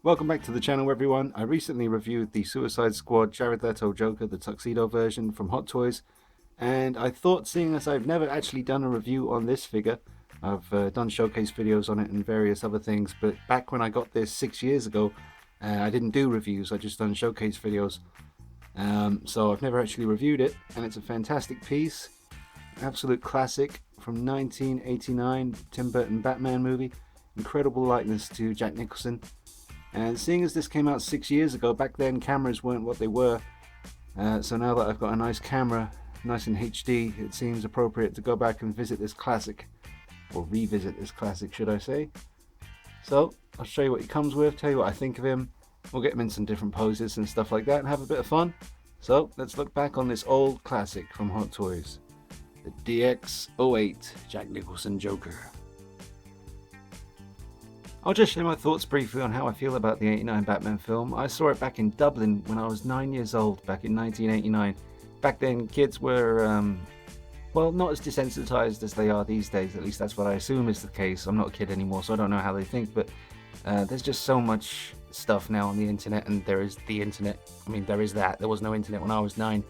Welcome back to the channel, everyone. I recently reviewed the Suicide Squad Jared Leto Joker, the tuxedo version from Hot Toys, and I thought, seeing as I've never actually done a review on this figure, I've done showcase videos on it and various other things, but back when I got this 6 years ago, I didn't do reviews, I just done showcase videos. So I've never actually reviewed it, and it's a fantastic piece, absolute classic from 1989, Tim Burton Batman movie, incredible likeness to Jack Nicholson. And seeing as this came out 6 years ago, back then cameras weren't what they were, so now that I've got a nice camera, nice in HD, it seems appropriate to go back and visit this classic, or revisit this classic should I say. So I'll show you what he comes with, tell you what I think of him, we'll get him in some different poses and stuff like that and have a bit of fun. So let's look back on this old classic from Hot Toys, the DX08 Jack Nicholson Joker. I'll just share my thoughts briefly on how I feel about the '89 Batman film. I saw it back in Dublin when I was 9 years old, back in 1989. Back then kids were, well, not as desensitized as they are these days, at least that's what I assume is the case. I'm not a kid anymore, so I don't know how they think, but there's just so much stuff now on the internet, and there is the internet. I mean, there is that. There was no internet when I was 9,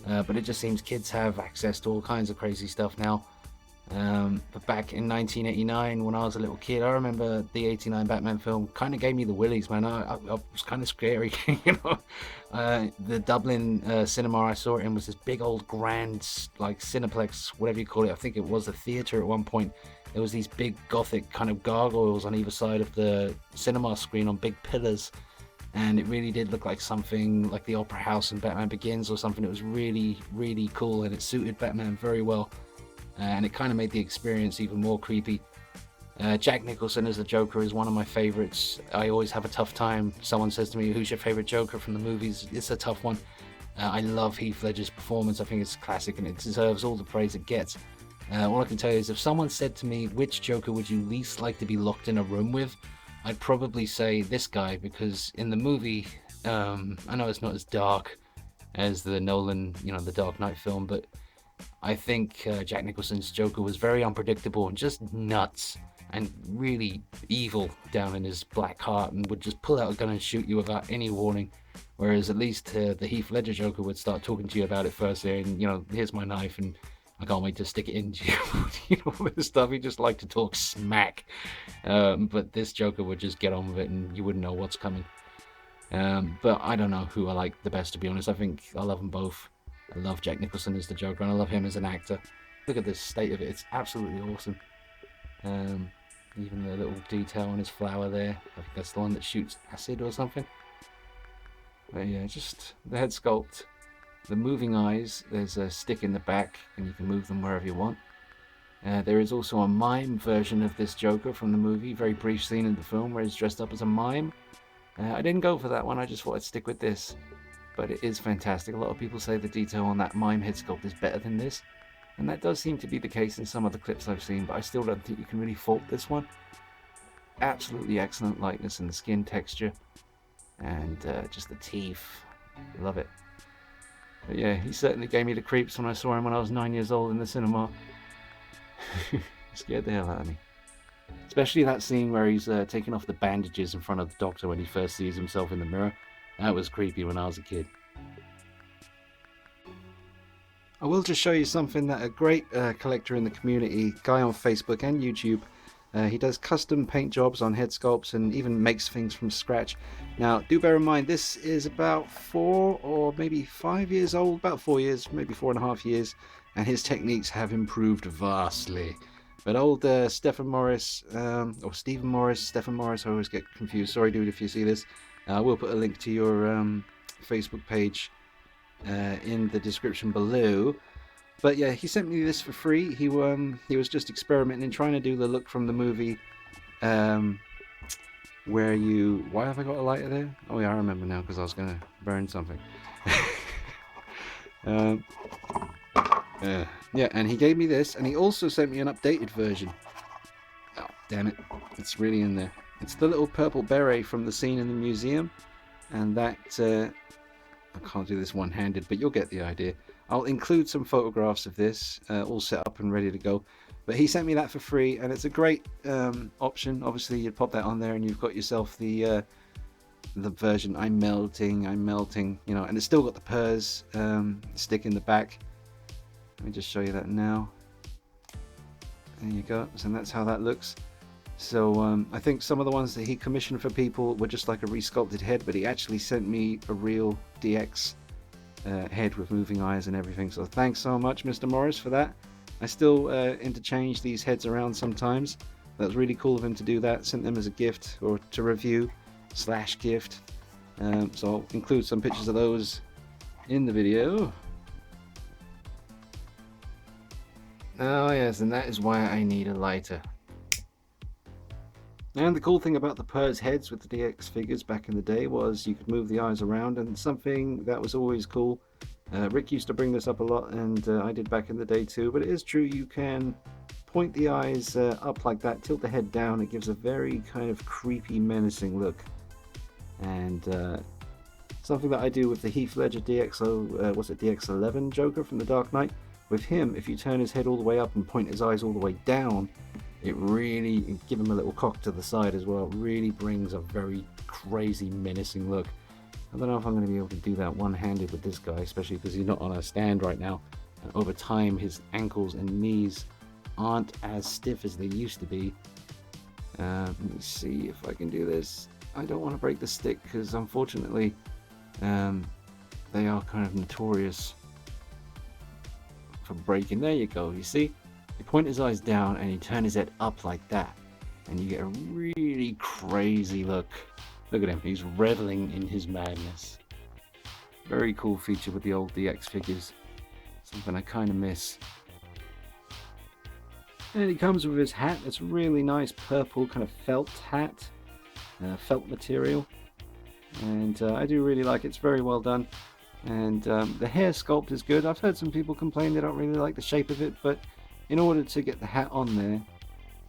but it just seems kids have access to all kinds of crazy stuff now. But back in 1989 when I was a little kid, I remember the '89 Batman film kind of gave me the willies, man. I was kind of scary. You know, the Dublin cinema I saw it in was this big old grand, like Cineplex, whatever you call it. I think it was a theater at one point. There was these big gothic kind of gargoyles on either side of the cinema screen on big pillars, and it really did look like something like the Opera House in Batman Begins or something. It was really, really cool, and it suited Batman very well. And it kind of made the experience even more creepy. Jack Nicholson as the Joker is one of my favorites. I always have a tough time. Someone says to me, who's your favorite Joker from the movies? It's a tough one. I love Heath Ledger's performance. I think it's classic and it deserves all the praise it gets. All I can tell you is if someone said to me, which Joker would you least like to be locked in a room with, I'd probably say this guy, because in the movie, I know it's not as dark as the Nolan, the Dark Knight film, but I think Jack Nicholson's Joker was very unpredictable and just nuts and really evil down in his black heart, and would just pull out a gun and shoot you without any warning. Whereas at least the Heath Ledger Joker would start talking to you about it first, and here's my knife and I can't wait to stick it into you. All this stuff. He just liked to talk smack. But this Joker would just get on with it and you wouldn't know what's coming. But I don't know who I like the best, to be honest. I think I love them both. I love Jack Nicholson as the Joker, and I love him as an actor. Look at the state of it, it's absolutely awesome. Even the little detail on his flower there, I think that's the one that shoots acid or something. But yeah, just the head sculpt, the moving eyes, there's a stick in the back, and you can move them wherever you want. There is also a mime version of this Joker from the movie, very brief scene in the film where he's dressed up as a mime. I didn't go for that one, I just thought I'd stick with this. But it is fantastic. A lot of people say the detail on that mime head sculpt is better than this, and that does seem to be the case in some of the clips I've seen, but I still don't think you can really fault this one. Absolutely excellent likeness in the skin texture, and just the teeth. Love it. But yeah, he certainly gave me the creeps when I saw him when I was 9 years old in the cinema. Scared the hell out of me. Especially that scene where he's taking off the bandages in front of the doctor when he first sees himself in the mirror. That was creepy when I was a kid. I will just show you something that a great collector in the community, guy on Facebook and YouTube, he does custom paint jobs on head sculpts and even makes things from scratch. Now, do bear in mind, this is about 4 or maybe 5 years old, about 4 years, maybe 4.5 years, and his techniques have improved vastly. But old Stephen Morris, I always get confused. Sorry, dude, if you see this. I will put a link to your Facebook page in the description below. But yeah, he sent me this for free. He was just experimenting and trying to do the look from the movie where you... Why have I got a lighter there? Oh yeah, I remember now, because I was going to burn something. Yeah, and he gave me this, and he also sent me an updated version. Oh, damn it. It's really in there. It's the little purple beret from the scene in the museum, and that, I can't do this one-handed, but you'll get the idea. I'll include some photographs of this, all set up and ready to go. But he sent me that for free, and it's a great option. Obviously, you pop that on there, and you've got yourself the the version I'm melting, you know, and it's still got the PERS stick in the back. Let me just show you that now. There you go. So that's how that looks. So I think some of the ones that he commissioned for people were just like a resculpted head, but he actually sent me a real DX head with moving eyes and everything. So thanks so much, Mr. Morris, for that. I still interchange these heads around sometimes. That was really cool of him to do that. Sent them as a gift or to review / gift. So I'll include some pictures of those in the video. Oh yes, and that is why I need a lighter. And the cool thing about the PERS heads with the DX figures back in the day was you could move the eyes around, and something that was always cool. Rick used to bring this up a lot, and I did back in the day too, but it is true, you can point the eyes up like that, tilt the head down. It gives a very kind of creepy, menacing look. And something that I do with the Heath Ledger DX11 Joker from The Dark Knight. With him, if you turn his head all the way up and point his eyes all the way down, it really, give him a little cock to the side as well, really brings a very crazy, menacing look. I don't know if I'm going to be able to do that one-handed with this guy, especially because he's not on a stand right now. And over time, his ankles and knees aren't as stiff as they used to be. Let me see if I can do this. I don't want to break the stick because unfortunately they are kind of notorious for breaking. There you go. You see, you point his eyes down and you turn his head up like that, and you get a really crazy look. Look at him, he's reveling in his madness. Very cool feature with the old DX figures. Something I kind of miss. And he comes with his hat. It's a really nice purple kind of felt hat, felt material, and I do really like it. It's very well done, and the hair sculpt is good. I've heard some people complain they don't really like the shape of it, but in order to get the hat on there,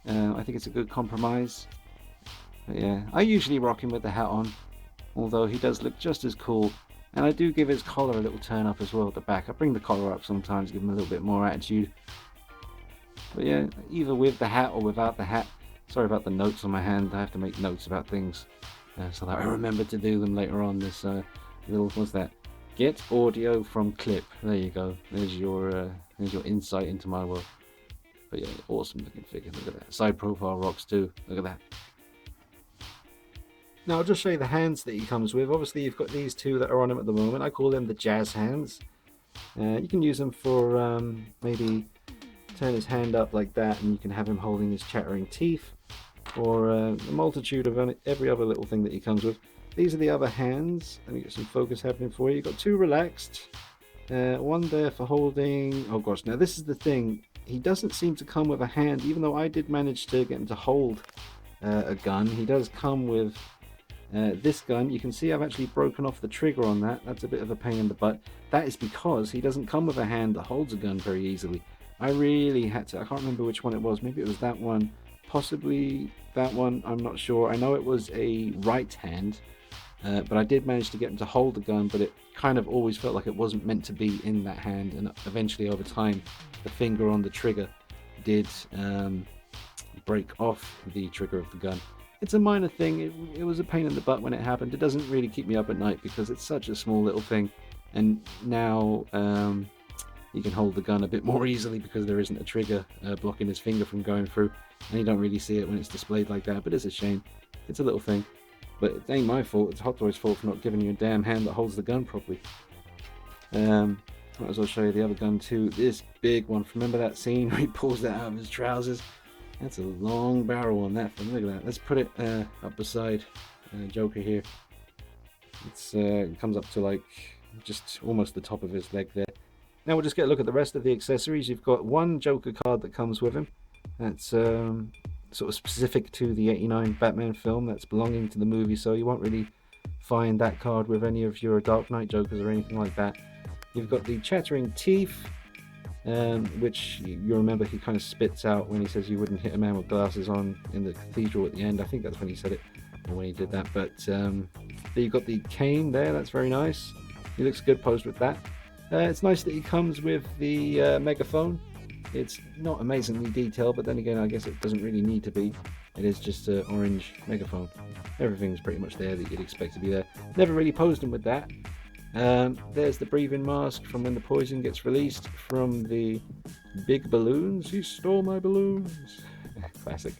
I think it's a good compromise. But yeah, I usually rock him with the hat on, although he does look just as cool. And I do give his collar a little turn up as well at the back. I bring the collar up sometimes, give him a little bit more attitude. But yeah, either with the hat or without the hat. Sorry about the notes on my hand. I have to make notes about things so that I remember to do them later on. This little, what's that? Get audio from clip. There you go. There's your insight into my world. But yeah, awesome looking figure. Look at that. Side profile rocks too. Look at that. Now I'll just show you the hands that he comes with. Obviously you've got these two that are on him at the moment. I call them the jazz hands. You can use them for maybe turn his hand up like that and you can have him holding his chattering teeth, or a multitude of every other little thing that he comes with. These are the other hands. Let me get some focus happening for you. You've got two relaxed, one there for holding, oh gosh, now this is the thing, he doesn't seem to come with a hand, even though I did manage to get him to hold a gun. He does come with this gun. You can see I've actually broken off the trigger on that. That's a bit of a pain in the butt. That is because he doesn't come with a hand that holds a gun very easily. I really had to, I can't remember which one it was, maybe it was that one, possibly that one, I'm not sure. I know it was a right hand, but I did manage to get him to hold the gun, but it kind of always felt like it wasn't meant to be in that hand, and eventually over time the finger on the trigger did break off the trigger of the gun. It's a minor thing. It was a pain in the butt when it happened. It doesn't really keep me up at night because it's such a small little thing, and now you can hold the gun a bit more easily because there isn't a trigger blocking his finger from going through, and you don't really see it when it's displayed like that, but it's a shame. It's a little thing, but it ain't my fault. It's Hot Toys' fault for not giving you a damn hand that holds the gun properly. Might as well show you the other gun too. This big one. Remember that scene where he pulls that out of his trousers? That's a long barrel on that thing. Look at that. Let's put it up beside Joker here. It comes up to like just almost the top of his leg there. Now we'll just get a look at the rest of the accessories. You've got one Joker card that comes with him. That's sort of specific to the '89 Batman film. That's belonging to the movie, so you won't really find that card with any of your Dark Knight Jokers or anything like that. You've got the chattering teeth, which you remember he kind of spits out when he says you wouldn't hit a man with glasses on in the cathedral at the end. I think that's when he said it, or when he did that. But then you've got the cane there. That's very nice. He looks good posed with that. It's nice that he comes with the megaphone. It's not amazingly detailed, but then again I guess it doesn't really need to be. It is just an orange megaphone. Everything's pretty much there that you'd expect to be there. Never really posed him with that. There's the breathing mask from when the poison gets released from the big balloons. He stole my balloons. Classic.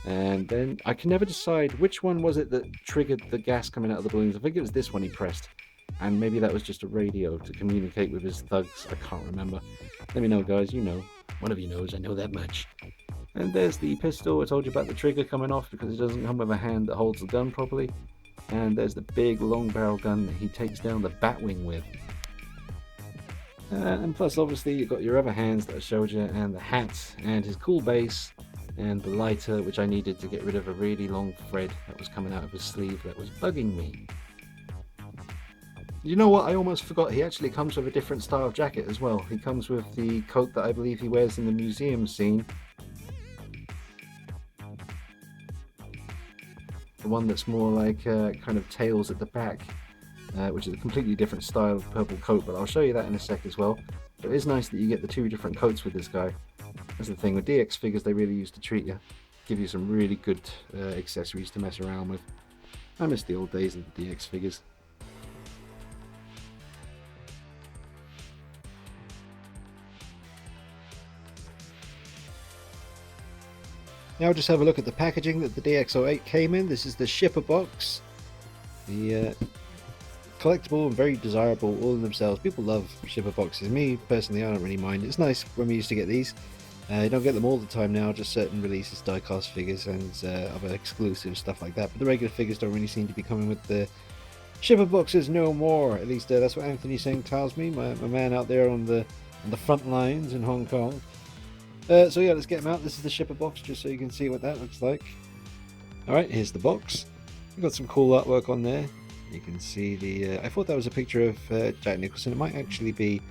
And then I can never decide which one was it that triggered the gas coming out of the balloons. I think it was this one he pressed. And maybe that was just a radio to communicate with his thugs. I can't remember. Let me know, guys. You know. One of you knows. I know that much. And there's the pistol. I told you about the trigger coming off because it doesn't come with a hand that holds the gun properly. And there's the big long barrel gun that he takes down the Batwing with. And plus, obviously, you've got your other hands that I showed you, and the hat, and his cool base, and the lighter, which I needed to get rid of a really long thread that was coming out of his sleeve that was bugging me. You know what? I almost forgot. He actually comes with a different style jacket as well. He comes with the coat that I believe he wears in the museum scene. The one that's more like kind of tails at the back, which is a completely different style of purple coat, but I'll show you that in a sec as well. But it is nice that you get the two different coats with this guy. That's the thing with DX figures, they really used to treat you, give you some really good accessories to mess around with. I miss the old days of the DX figures. Now just have a look at the packaging that the DX08 came in. This is the shipper box. The collectible and very desirable all in themselves. People love shipper boxes. Me personally, I don't really mind. It's nice when we used to get these. You don't get them all the time now, just certain releases, die-cast figures and other exclusive stuff like that. But the regular figures don't really seem to be coming with the shipper boxes no more. At least that's what Anthony Singh tells me, my man out there on the front lines in Hong Kong. So yeah, let's get them out. This is the shipper box, just so you can see what that looks like. Alright, here's the box. We've got some cool artwork on there. You can see the... I thought that was a picture of Jack Nicholson. It might actually be...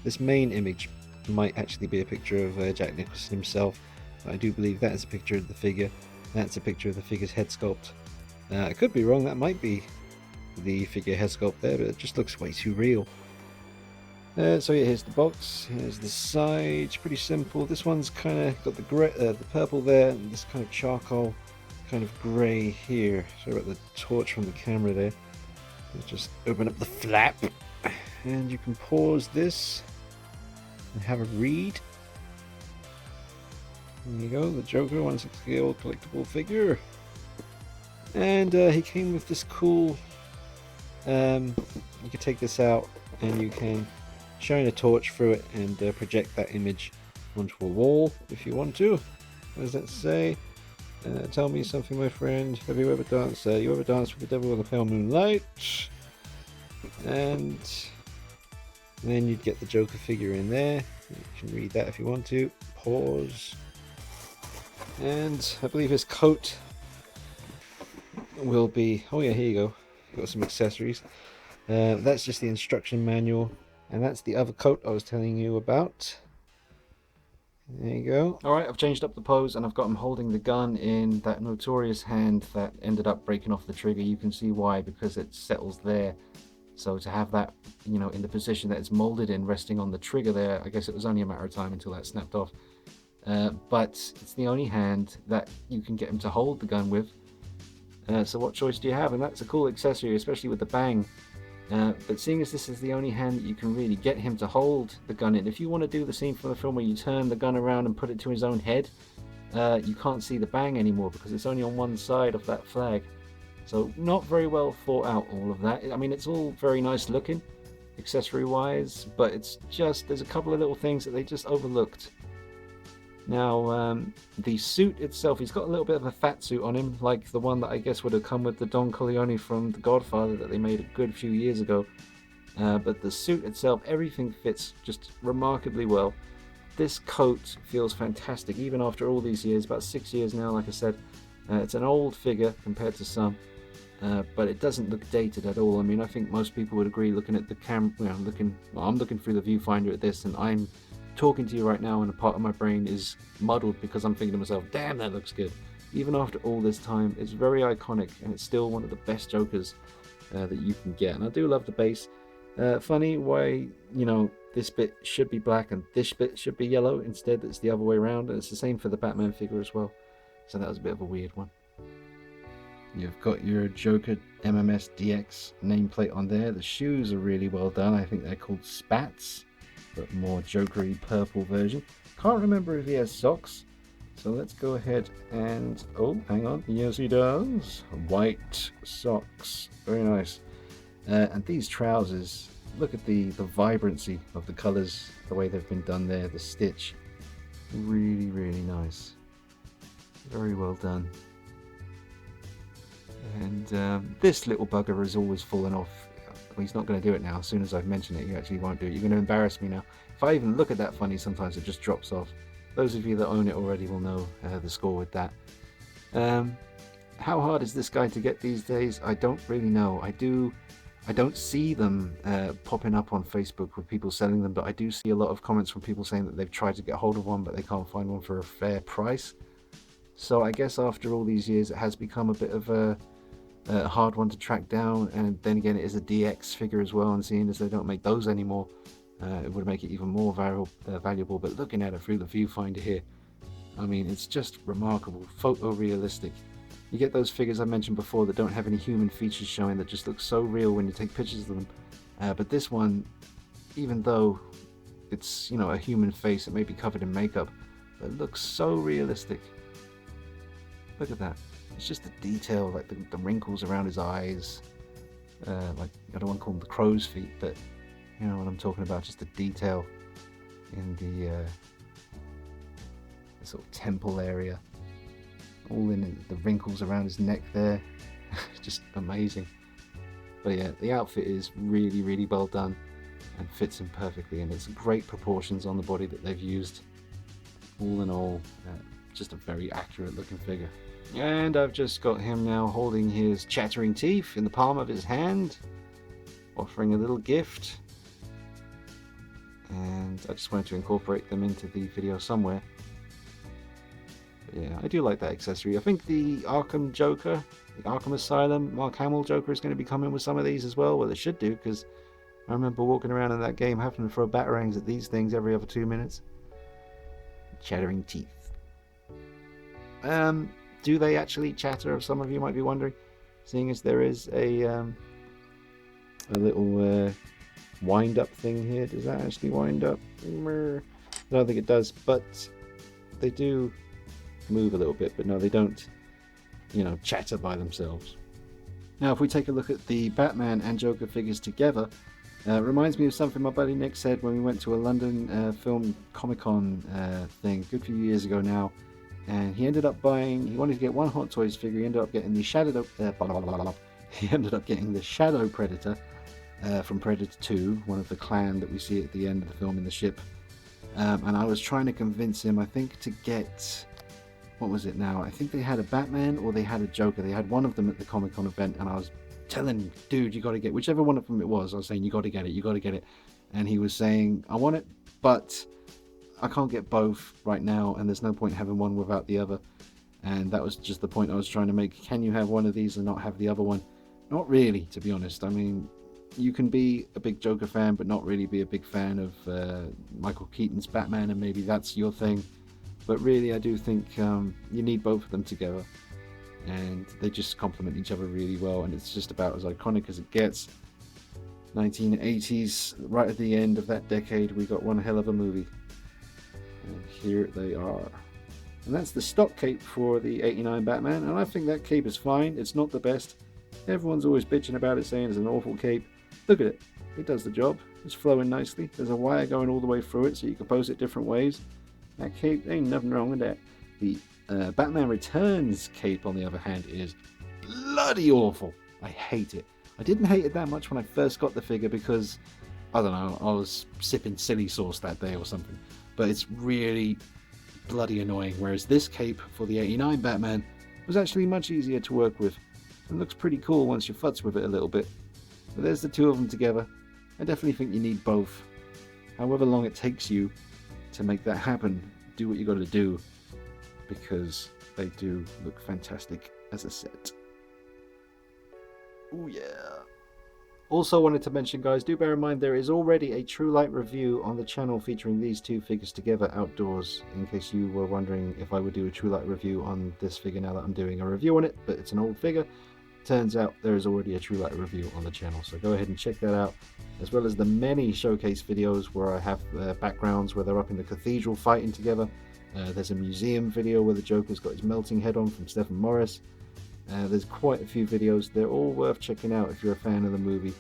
This main image might actually be a picture of Jack Nicholson himself. But I do believe that is a picture of the figure. That's a picture of the figure's head sculpt. I could be wrong. That might be the figure head sculpt there, but it just looks way too real. So yeah, here's the box. Here's the side. Pretty simple. This one's kind of got the purple there, and this kind of charcoal, kind of grey here. Sorry about the torch from the camera there. Let's just open up the flap, and you can pause this and have a read. There you go, the Joker 160 old collectible figure, and he came with this cool. You can take this out, and you can shine a torch through it and project that image onto a wall if you want to. What does that say? Tell me something, my friend. Have you ever danced? You ever danced with the devil on the pale moonlight? And then you'd get the Joker figure in there. You can read that if you want to. Pause. And I believe his coat will be... Oh yeah, here you go. Got some accessories. That's just the instruction manual. And that's the other coat I was telling you about. There you go. Alright, I've changed up the pose and I've got him holding the gun in that notorious hand that ended up breaking off the trigger. You can see why, because it settles there. So to have that, you know, in the position that it's molded in, resting on the trigger there, I guess it was only a matter of time until that snapped off. But it's the only hand that you can get him to hold the gun with. So what choice do you have? And that's a cool accessory, especially with the bang. But seeing as this is the only hand that you can really get him to hold the gun in, if you want to do the scene from the film where you turn the gun around and put it to his own head, you can't see the bang anymore because it's only on one side of that flag. So not very well thought out, all of that. I mean, it's all very nice looking, accessory wise, but it's just, there's a couple of little things that they just overlooked. Now, the suit itself, he's got a little bit of a fat suit on him, like the one that I guess would have come with the Don Corleone from The Godfather that they made a good few years ago. But the suit itself, everything fits just remarkably well. This coat feels fantastic, even after all these years, about 6 years now, like I said. It's an old figure compared to some, but it doesn't look dated at all. I mean, I think most people would agree looking at the camera, you know, I'm looking through the viewfinder at this, and I'm talking to you right now and a part of my brain is muddled because I'm thinking to myself, damn, that looks good. Even after all this time, it's very iconic and it's still one of the best Jokers that you can get. And I do love the base. Funny why, you know, this bit should be black and this bit should be yellow. Instead, it's the other way around, and it's the same for the Batman figure as well. So that was a bit of a weird one. You've got your Joker MMS DX nameplate on there. The shoes are really well done. I think they're called Spats, but more Jokery purple version. Can't remember if he has socks. So let's go ahead and, oh, hang on. Yes, he does. White socks. Very nice. And these trousers, look at the vibrancy of the colors, the way they've been done there, the stitch. Really, really nice. Very well done. And this little bugger has always fallen off. Well, he's not going to do it now. As soon as I've mentioned it, he actually won't do it. You're going to embarrass me now. If I even look at that funny, sometimes it just drops off. Those of you that own it already will know the score with that. How hard is this guy to get these days? I don't really know. I don't see them popping up on Facebook with people selling them, but I do see a lot of comments from people saying that they've tried to get hold of one, but they can't find one for a fair price. So I guess after all these years, it has become a bit of a hard one to track down. And then again, it is a DX figure as well, and seeing as they don't make those anymore, it would make it even more valuable. But looking at it through the viewfinder here, I mean, it's just remarkable, photorealistic. You get those figures I mentioned before that don't have any human features showing, that just look so real when you take pictures of them. But this one, even though it's, you know, a human face, it may be covered in makeup, but it looks so realistic. Look at that. It's just the detail, like the wrinkles around his eyes. Like, I don't want to call them the crow's feet, but you know what I'm talking about. Just the detail in the sort of temple area. All in the wrinkles around his neck there. Just amazing. But yeah, the outfit is really, really well done and fits him perfectly, and it's great proportions on the body that they've used. All in all, just a very accurate looking figure. And I've just got him now holding his chattering teeth in the palm of his hand, offering a little gift. And I just wanted to incorporate them into the video somewhere. Yeah, I do like that accessory. I think the Arkham Joker, the Arkham Asylum, Mark Hamill Joker is going to be coming with some of these as well. Well, it should do, because I remember walking around in that game having to throw batarangs at these things every other 2 minutes. Chattering teeth. Do they actually chatter? Some of you might be wondering, seeing as there is a little wind-up thing here. Does that actually wind up? I don't think it does, but they do move a little bit, but no, they don't, you know, chatter by themselves. Now, if we take a look at the Batman and Joker figures together, it reminds me of something my buddy Nick said when we went to a London film Comic-Con thing a good few years ago now, and he ended up buying, he wanted to get one Hot Toys figure, he ended up getting the Shadow Predator from Predator 2, one of the clan that we see at the end of the film in the ship. And I was trying to convince him, I think, to get, what was it now? I think they had a Batman or they had a Joker. They had one of them at the Comic-Con event, and I was telling him, dude, you got to get, whichever one of them it was, I was saying, you got to get it, you got to get it. And he was saying, I want it, but I can't get both right now, and there's no point having one without the other. And that was just the point I was trying to make. Can you have one of these and not have the other one? Not really, to be honest. I mean, you can be a big Joker fan, but not really be a big fan of Michael Keaton's Batman, and maybe that's your thing. But really, I do think you need both of them together, and they just complement each other really well, and it's just about as iconic as it gets. 1980s, right at the end of that decade, we got one hell of a movie. And here they are. And that's the stock cape for the 89 Batman, and I think that cape is fine. It's not the best. Everyone's always bitching about it, saying it's an awful cape. Look at it. It does the job. It's flowing nicely. There's a wire going all the way through it, so you can pose it different ways. That cape, ain't nothing wrong with that. The Batman Returns cape, on the other hand, is bloody awful. I hate it. I didn't hate it that much when I first got the figure because, I don't know, I was sipping silly sauce that day or something. But it's really bloody annoying, whereas this cape for the 89 Batman was actually much easier to work with. It looks pretty cool once you futz with it a little bit. But there's the two of them together. I definitely think you need both. However long it takes you to make that happen, do what you got to do, because they do look fantastic as a set. Oh yeah. Also wanted to mention, guys, do bear in mind there is already a True Light review on the channel featuring these two figures together outdoors, in case you were wondering if I would do a True Light review on this figure now that I'm doing a review on it, but it's an old figure. Turns out there is already a True Light review on the channel, so go ahead and check that out, as well as the many showcase videos where I have backgrounds where they're up in the cathedral fighting together. There's a museum video where the Joker's got his melting head on from Stephen Morris. There's quite a few videos. They're all worth checking out if you're a fan of the movie.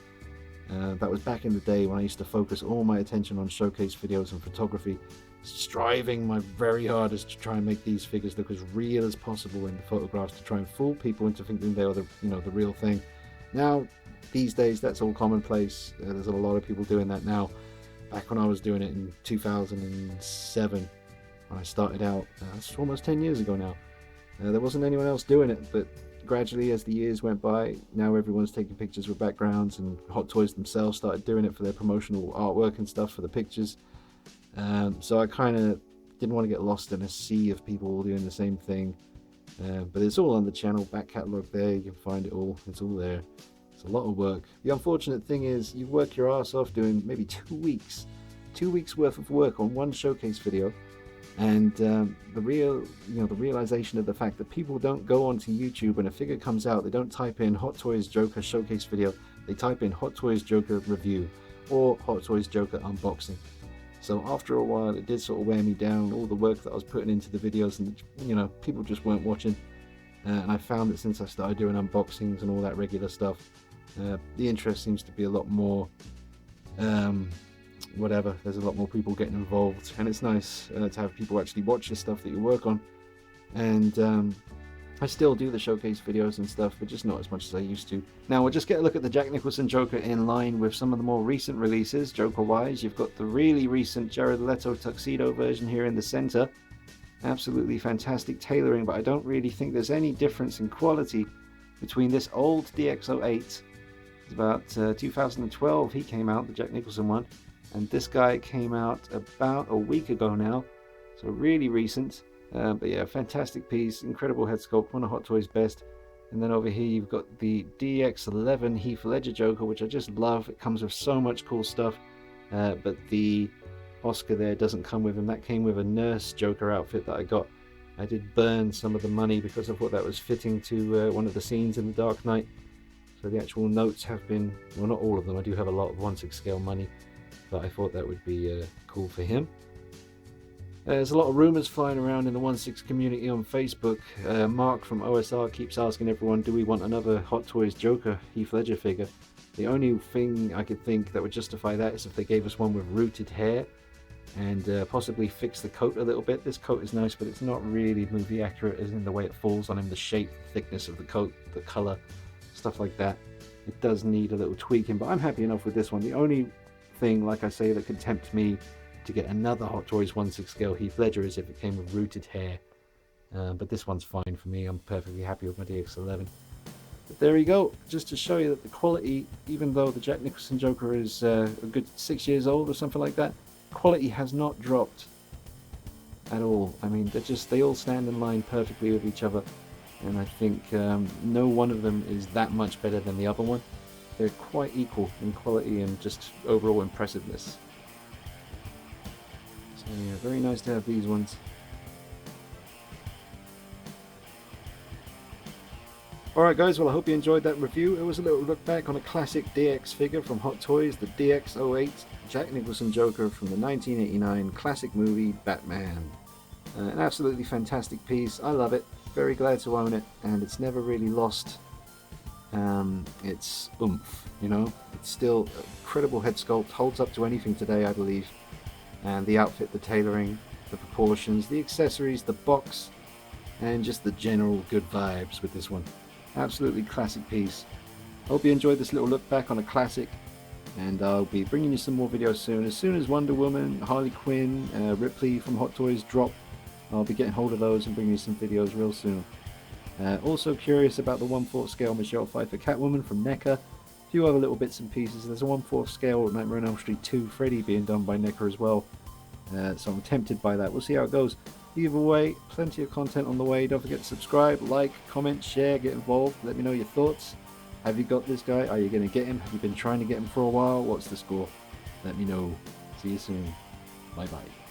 That was back in the day when I used to focus all my attention on showcase videos and photography, striving my very hardest to try and make these figures look as real as possible in the photographs, to try and fool people into thinking they were the real thing. Now, these days, that's all commonplace. There's a lot of people doing that now. Back when I was doing it in 2007, when I started out, it's almost 10 years ago now. There wasn't anyone else doing it, but gradually as the years went by, now everyone's taking pictures with backgrounds, and Hot Toys themselves started doing it for their promotional artwork and stuff for the pictures. So I kind of didn't want to get lost in a sea of people all doing the same thing. But it's all on the channel, back catalogue there, you can find it all, it's all there. It's a lot of work. The unfortunate thing is you work your ass off doing maybe 2 weeks worth of work on one showcase video, and the realization of the fact that people don't go onto YouTube when a figure comes out, they don't type in Hot Toys Joker showcase video, they type in Hot Toys Joker review or Hot Toys Joker unboxing. So after a while it did sort of wear me down, all the work that I was putting into the videos, and people just weren't watching. And I found that since I started doing unboxings and all that regular stuff, the interest seems to be a lot more there's a lot more people getting involved, and it's nice to have people actually watch the stuff that you work on. And I still do the showcase videos and stuff, but just not as much as I used to. Now we'll just get a look at the Jack Nicholson Joker in line with some of the more recent releases Joker wise. You've got the really recent Jared Leto tuxedo version here in the center. Absolutely fantastic tailoring, but I don't really think there's any difference in quality between this old DX08, it's about 2012 he came out, the Jack Nicholson one, and this guy came out about a week ago now, so really recent. But yeah, fantastic piece, incredible head sculpt, one of Hot Toys' best. And then over here you've got the DX11 Heath Ledger Joker, which I just love. It comes with so much cool stuff, but the Oscar there doesn't come with him. That came with a nurse Joker outfit that I got. I did burn some of the money because I thought that was fitting to one of the scenes in The Dark Knight. So the actual notes have been, well, not all of them, I do have a lot of 1/6 scale money, but I thought that would be cool for him. There's a lot of rumors flying around in the 1/6 community on Facebook. Mark from OSR keeps asking everyone, do we want another Hot Toys Joker Heath Ledger figure? The only thing I could think that would justify that is if they gave us one with rooted hair and possibly fix the coat a little bit. This coat is nice, but it's not really movie accurate as in the way it falls on him, the shape, thickness of the coat, the color, stuff like that. It does need a little tweaking, but I'm happy enough with this one. The only thing, like I say, that could tempt me to get another Hot Toys 1/6 scale Heath Ledger is if it came with rooted hair. But this one's fine for me. I'm perfectly happy with my DX11. But there you go, just to show you that the quality, even though the Jack Nicholson Joker is a good 6 years old or something like that, quality has not dropped at all. I mean, they all stand in line perfectly with each other, and I think no one of them is that much better than the other one. They're quite equal in quality and just overall impressiveness. So yeah, very nice to have these ones. Alright guys, well I hope you enjoyed that review. It was a little look back on a classic DX figure from Hot Toys, the DX08 Jack Nicholson Joker from the 1989 classic movie Batman. An absolutely fantastic piece. I love it. Very glad to own it, and it's never really lost its oomph, you know. It's still incredible head sculpt, holds up to anything today, I believe. And the outfit, the tailoring, the proportions, the accessories, the box, and just the general good vibes with this one. Absolutely classic piece. Hope you enjoyed this little look back on a classic, and I'll be bringing you some more videos soon. As soon as Wonder Woman, Harley Quinn, Ripley from Hot Toys drop, I'll be getting hold of those and bringing you some videos real soon. Also curious about the 1/4 scale Michelle Pfeiffer Catwoman from NECA. A few other little bits and pieces. There's a 1/4 scale Nightmare on Elm Street 2 Freddy being done by NECA as well. So I'm tempted by that. We'll see how it goes. Either way, plenty of content on the way. Don't forget to subscribe, like, comment, share, get involved. Let me know your thoughts. Have you got this guy? Are you going to get him? Have you been trying to get him for a while? What's the score? Let me know. See you soon. Bye bye.